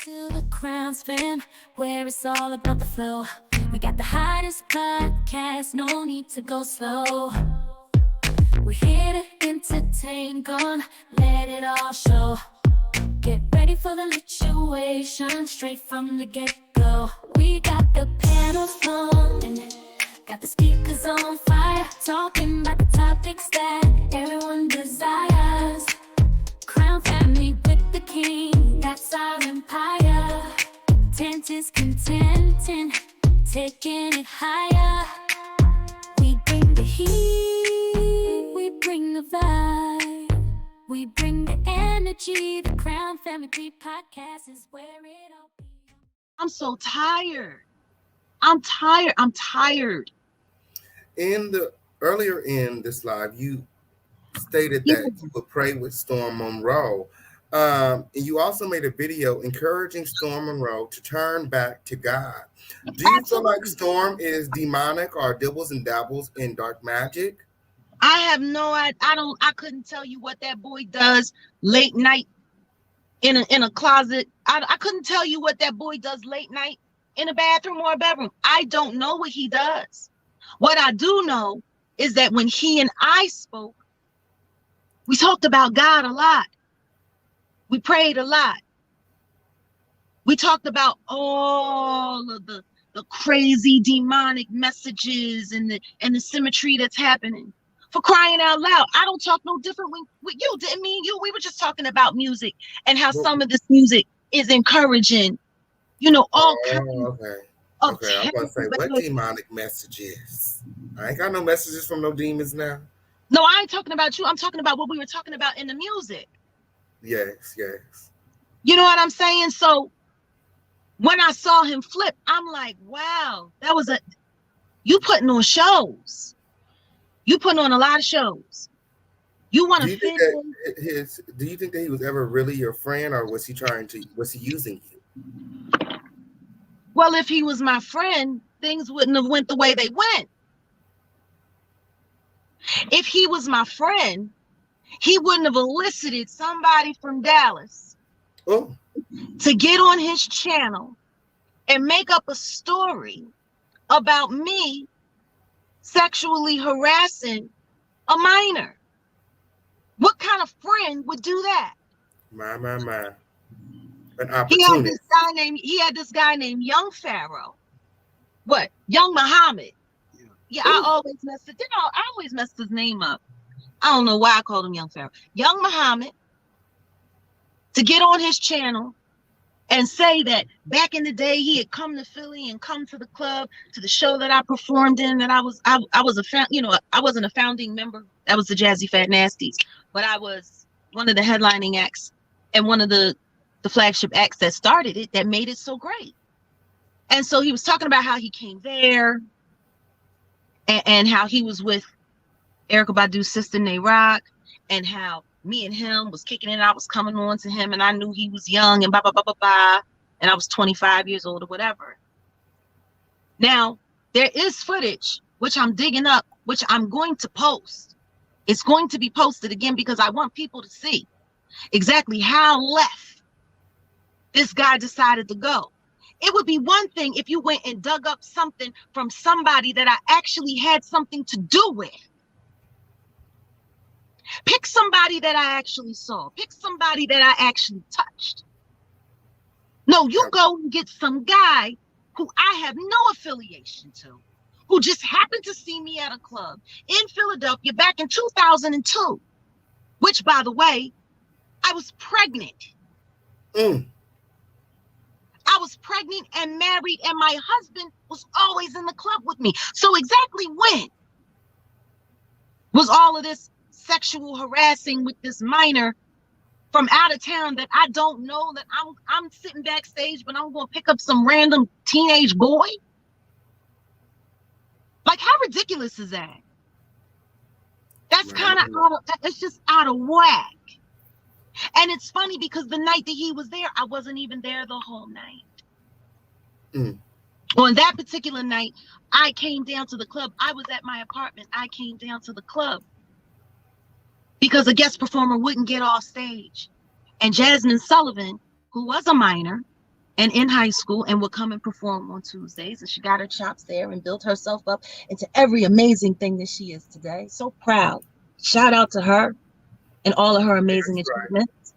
to the Crown Spin, where it's all about the flow. We got the hottest podcast, no need to go slow. We're here to entertain, gonna let it all show. Get ready for the situation, straight from the get-go. We got the panels flowing, got the speakers on fire, talking about the topics that everyone desires. Crown family with the king, that's our empire. Tent is contenting, taking it higher. We bring the heat, we bring the vibe, we bring the energy. The Crown Family Podcast is where it all begins. I'm so tired. I'm tired. Earlier in this live, you stated that you would pray with Storm Monroe. And you also made a video encouraging Storm Monroe to turn back to God. Do you feel like Storm is demonic or dibbles and dabbles in dark magic? I have no idea. I couldn't tell you what that boy does late night in a closet. I couldn't tell you what that boy does late night in a bathroom or a bedroom. I don't know what he does. What I do know is that when he and I spoke, we talked about God a lot. We prayed a lot. We talked about all of the crazy demonic messages and the symmetry that's happening. For crying out loud, I don't talk no different with you. Didn't mean you. We were just talking about music and how some of this music is encouraging, all kinds okay. of Okay, I'm going to say, what demonic messages? I ain't got no messages from no demons now. No, I ain't talking about you. I'm talking about what we were talking about in the music. Yes. You know what I'm saying? So when I saw him flip, I'm like, wow, you putting on shows. You putting on a lot of shows. You want to fit in. Do you think that he was ever really your friend, or was he using you? Well, if he was my friend, things wouldn't have went the way they went. If he was my friend, he wouldn't have elicited somebody from Dallas to get on his channel and make up a story about me sexually harassing a minor. What kind of friend would do that? My. An opportunity. He had this guy named Young Pharaoh. What? Young Muhammad. Yeah, I always messed his name up. I don't know why I called him Young Pharaoh. Young Muhammad, to get on his channel and say that back in the day he had come to Philly and come to the club, to the show that I performed in, that I wasn't a founding member. That was the Jazzy Fat Nasties, but I was one of the headlining acts and one of the flagship acts that started it, that made it so great. And so he was talking about how he came there and how he was with Erykah Badu's sister, Nay Rock, and how me and him was kicking it. I was coming on to him and I knew he was young and blah, blah, blah, blah, blah. And I was 25 years old or whatever. Now, there is footage, which I'm digging up, which I'm going to post. It's going to be posted again because I want people to see exactly how left this guy decided to go. It would be one thing if you went and dug up something from somebody that I actually had something to do with. Pick somebody that I actually saw. Pick somebody that I actually touched. No, you go and get some guy who I have no affiliation to, who just happened to see me at a club in Philadelphia back in 2002, which, by the way, I was pregnant. I was pregnant and married, and my husband was always in the club with me. So exactly when was all of this sexual harassing with this minor from out of town that I don't know, that I'm sitting backstage, but I'm going to pick up some random teenage boy? Like, how ridiculous is that? That's kind of it's just out of whack. And it's funny because the night that he was there, I wasn't even there the whole night. On that particular night, I came down to the club. I was at my apartment. I came down to the club because a guest performer wouldn't get off stage. And Jasmine Sullivan, who was a minor, and in high school and would come and perform on Tuesdays. And she got her chops there and built herself up into every amazing thing that she is today. So proud. Shout out to her and all of her amazing That's right. achievements.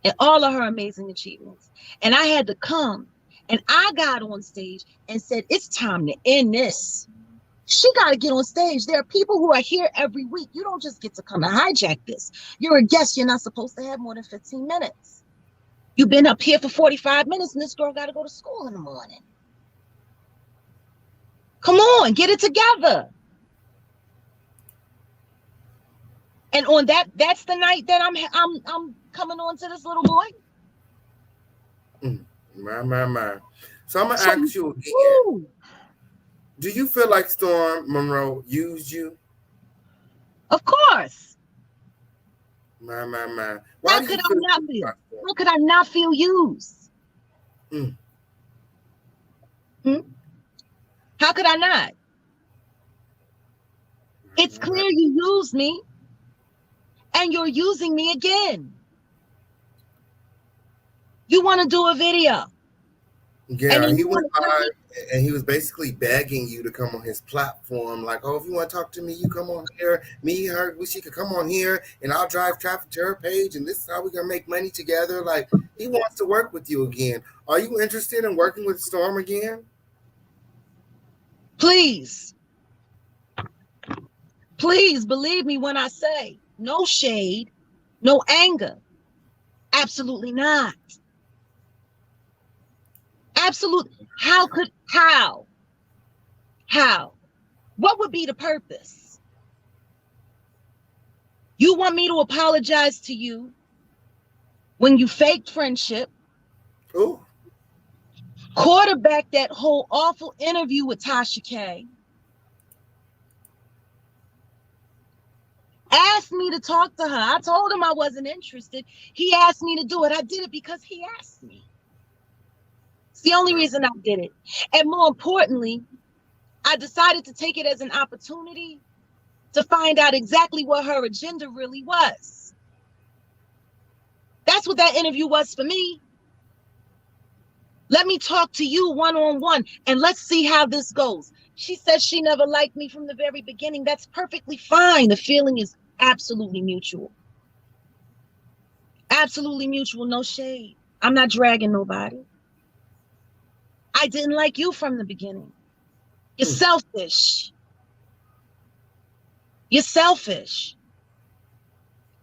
And all of her amazing achievements. And I had to come and I got on stage and said, it's time to end this. She got to get on stage. There are people who are here every week. You don't just get to come and hijack this. You're a guest. You're not supposed to have more than 15 minutes. You've been up here for 45 minutes and this girl got to go to school in the morning. Come on, get it together. And on that's the night that I'm coming on to this little boy. My. So I'm gonna ask you again. Woo. Do you feel like Storm Monroe used you? Of course. My. How could I not feel? How could I not feel used? How could I not? It's clear you used me and you're using me again. You want to do a video. Yeah, he went live and he was basically begging you to come on his platform. Like, oh, if you want to talk to me, you come on here. Me, her, wish she could come on here and I'll drive traffic to her page. And this is how we're going to make money together. Like, he wants to work with you again. Are you interested in working with Storm again? Please. Please believe me when I say no shade, no anger. Absolutely not. Absolutely. How? What would be the purpose? You want me to apologize to you when you faked friendship, Ooh. quarterback that whole awful interview with Tasha K, asked me to talk to her. I told him I wasn't interested. He asked me to do it. I did it because he asked me. It's the only reason I did it. And more importantly, I decided to take it as an opportunity to find out exactly what her agenda really was. That's what that interview was for me. Let me talk to you one-on-one and let's see how this goes. She said she never liked me from the very beginning. That's perfectly fine. The feeling is absolutely mutual. Absolutely mutual, no shade. I'm not dragging nobody. I didn't like you from the beginning. You're selfish. You're selfish.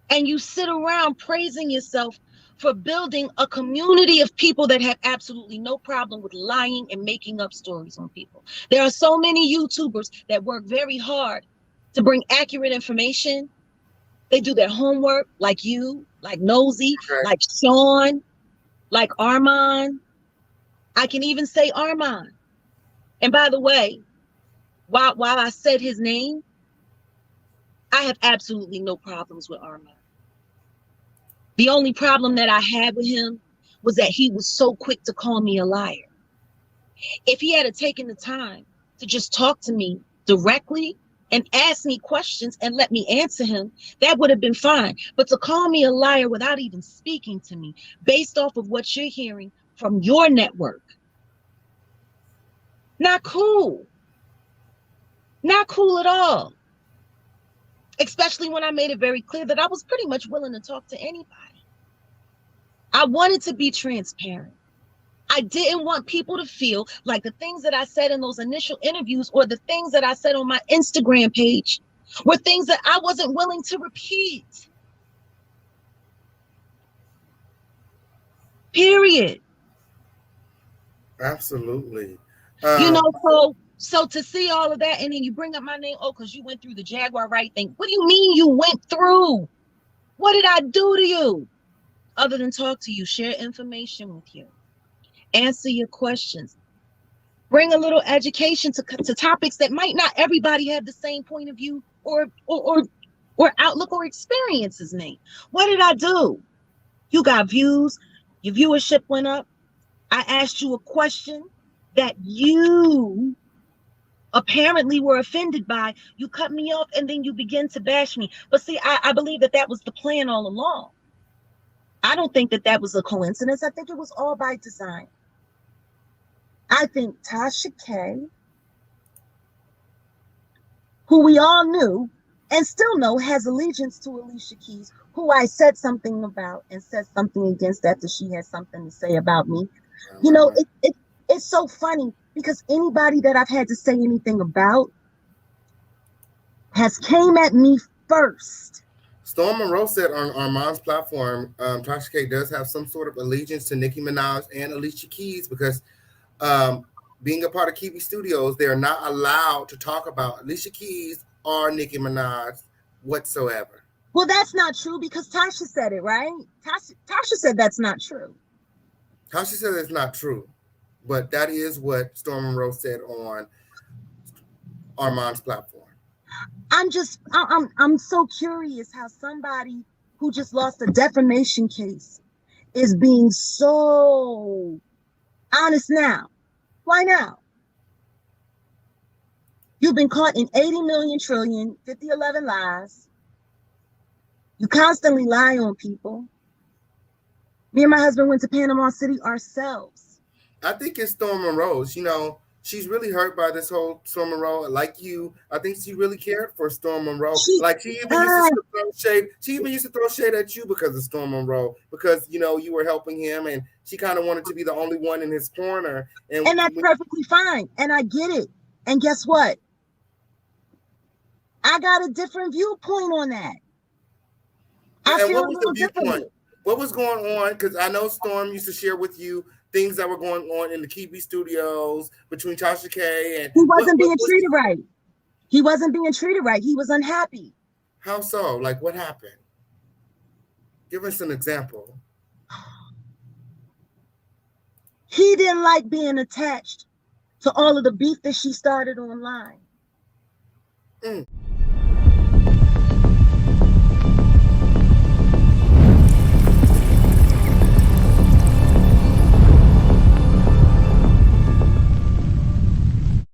And you sit around praising yourself for building a community of people that have absolutely no problem with lying and making up stories on people. There are so many YouTubers that work very hard to bring accurate information. They do their homework, like you, like Nosy, like Sean, like Armand. I can even say Armand. And by the way, while I said his name, I have absolutely no problems with Armand. The only problem that I had with him was that he was so quick to call me a liar. If he had taken the time to just talk to me directly and ask me questions and let me answer him, that would have been fine. But to call me a liar without even speaking to me, based off of what you're hearing from your network, not cool. Not cool at all. Especially when I made it very clear that I was pretty much willing to talk to anybody. I wanted to be transparent. I didn't want people to feel like the things that I said in those initial interviews or the things that I said on my Instagram page were things that I wasn't willing to repeat. Period. Absolutely. You know, so to see all of that and then you bring up my name, oh, because you went through the Jaguar right thing. What do you mean you went through? What did I do to you? Other than talk to you, share information with you, answer your questions, bring a little education to topics that might not everybody have the same point of view or outlook or experience as me. What did I do? You got views, your viewership went up. I asked you a question that you apparently were offended by. You cut me off and then you begin to bash me. But see, I believe that was the plan all along. I don't think that was a coincidence. I think it was all by design. I think Tasha K, who we all knew and still know has allegiance to Alicia Keys, who I said something about and said something against after she had something to say about me. You know, Right. it's so funny because anybody that I've had to say anything about has came at me first. Storm Monroe said on Armand's platform, Tasha K does have some sort of allegiance to Nicki Minaj and Alicia Keys because um, being a part of Kiwi Studios, they are not allowed to talk about Alicia Keys or Nicki Minaj whatsoever. Well, that's not true because Tasha said it, right? Tasha said that's not true. Tasha said it's not true, but that is what Storm Monroe said on Armand's platform. I'm so curious how somebody who just lost a defamation case is being so honest now. Why now? You've been caught in 80 million trillion, 5011 lies. You constantly lie on people. Me and my husband went to Panama City ourselves. I think it's Storm Monroe's. She's really hurt by this whole Storm Monroe. Like you, I think she really cared for Storm Monroe. She, Like she even used to uh, throw shade. She even used to throw shade at you because of Storm Monroe, because you were helping him, and she kind of wanted to be the only one in his corner. and that's perfectly fine. And I get it. And guess what? I got a different viewpoint on that. I and feel what a was the little viewpoint? differently. What was going on? Because I know Storm used to share with you things that were going on in the Kiwi studios between Tasha K and He what wasn't what being was treated right. He wasn't being treated right. He was unhappy. how so? Like what happened? Give us an example. He didn't like being attached to all of the beef that she started online. Mm.